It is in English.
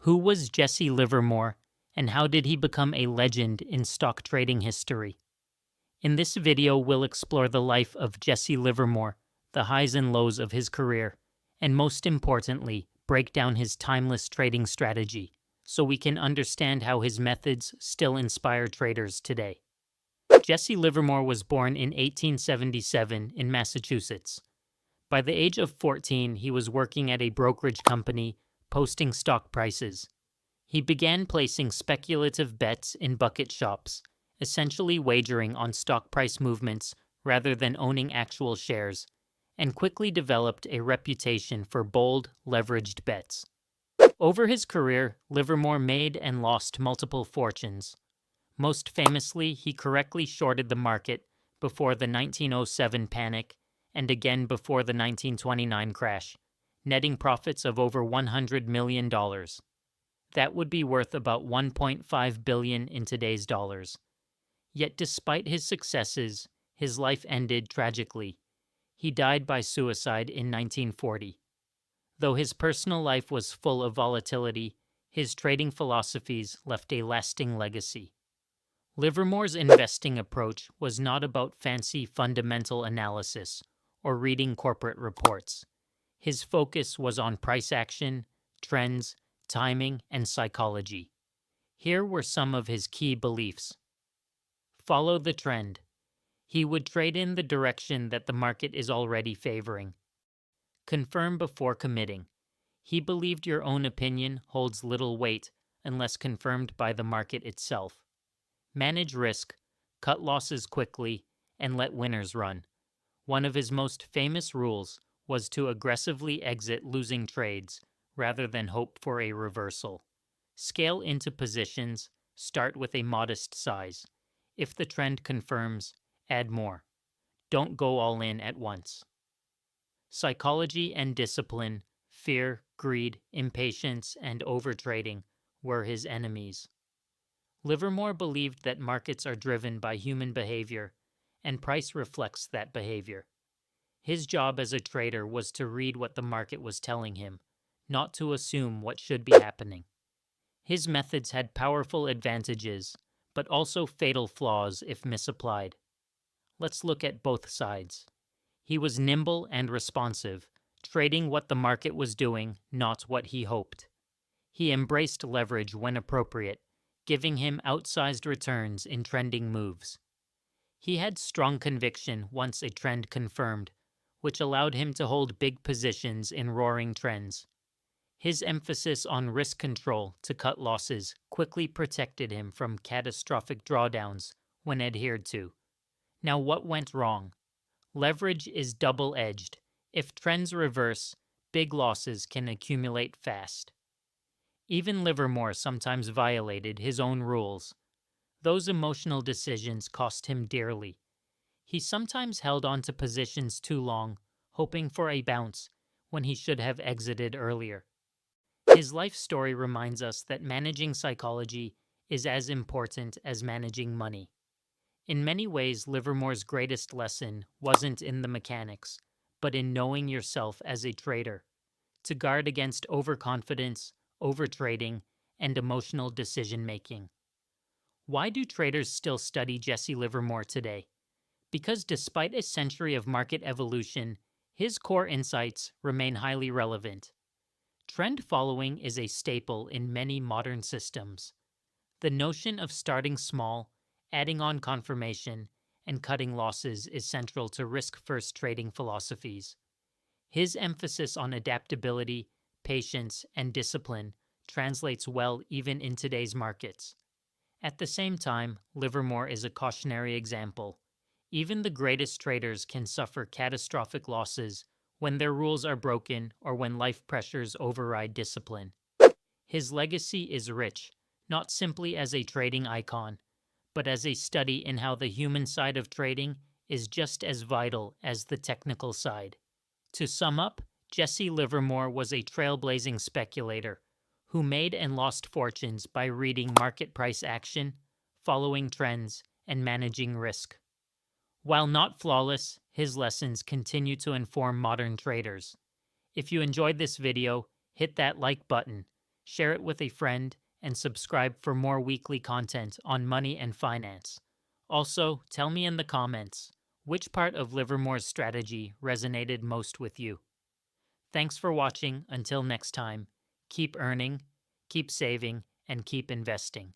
Who was Jesse Livermore, and how did he become a legend in stock trading history? In this video, we'll explore the life of Jesse Livermore, the highs and lows of his career, and most importantly, break down his timeless trading strategy so we can understand how his methods still inspire traders today. Jesse Livermore was born in 1877 in Massachusetts. By the age of 14, he was working at a brokerage company, posting stock prices. He began placing speculative bets in bucket shops, essentially wagering on stock price movements rather than owning actual shares, and quickly developed a reputation for bold, leveraged bets. Over his career, Livermore made and lost multiple fortunes. Most famously, he correctly shorted the market before the 1907 panic and again before the 1929 crash, netting profits of over $100 million. That would be worth about $1.5 billion in today's dollars. Yet despite his successes, his life ended tragically. He died by suicide in 1940. Though his personal life was full of volatility, his trading philosophies left a lasting legacy. Livermore's investing approach was not about fancy fundamental analysis or reading corporate reports. His focus was on price action, trends, timing, and psychology. Here were some of his key beliefs. Follow the trend. He would trade in the direction that the market is already favoring. Confirm before committing. He believed your own opinion holds little weight unless confirmed by the market itself. Manage risk, cut losses quickly, and let winners run. One of his most famous rules was to aggressively exit losing trades rather than hope for a reversal. Scale into positions, start with a modest size. If the trend confirms, add more. Don't go all in at once. Psychology and discipline, fear, greed, impatience, and overtrading were his enemies. Livermore believed that markets are driven by human behavior, and price reflects that behavior. His job as a trader was to read what the market was telling him, not to assume what should be happening. His methods had powerful advantages, but also fatal flaws if misapplied. Let's look at both sides. He was nimble and responsive, trading what the market was doing, not what he hoped. He embraced leverage when appropriate, giving him outsized returns in trending moves. He had strong conviction once a trend confirmed, which allowed him to hold big positions in roaring trends. His emphasis on risk control to cut losses quickly protected him from catastrophic drawdowns when adhered to. Now, what went wrong? Leverage is double-edged. If trends reverse, big losses can accumulate fast. Even Livermore sometimes violated his own rules. Those emotional decisions cost him dearly. He sometimes held on to positions too long, hoping for a bounce when he should have exited earlier. His life story reminds us that managing psychology is as important as managing money. In many ways, Livermore's greatest lesson wasn't in the mechanics, but in knowing yourself as a trader, to guard against overconfidence, overtrading, and emotional decision-making. Why do traders still study Jesse Livermore today? Because despite a century of market evolution, his core insights remain highly relevant. Trend following is a staple in many modern systems. The notion of starting small, adding on confirmation, and cutting losses is central to risk-first trading philosophies. His emphasis on adaptability, patience, and discipline translates well even in today's markets. At the same time, Livermore is a cautionary example. Even the greatest traders can suffer catastrophic losses when their rules are broken or when life pressures override discipline. His legacy is rich, not simply as a trading icon, but as a study in how the human side of trading is just as vital as the technical side. To sum up, Jesse Livermore was a trailblazing speculator who made and lost fortunes by reading market price action, following trends, and managing risk. While not flawless, his lessons continue to inform modern traders. If you enjoyed this video, hit that like button, share it with a friend, and subscribe for more weekly content on money and finance. Also, tell me in the comments, which part of Livermore's strategy resonated most with you? Thanks for watching. Until next time, keep earning, keep saving, and keep investing.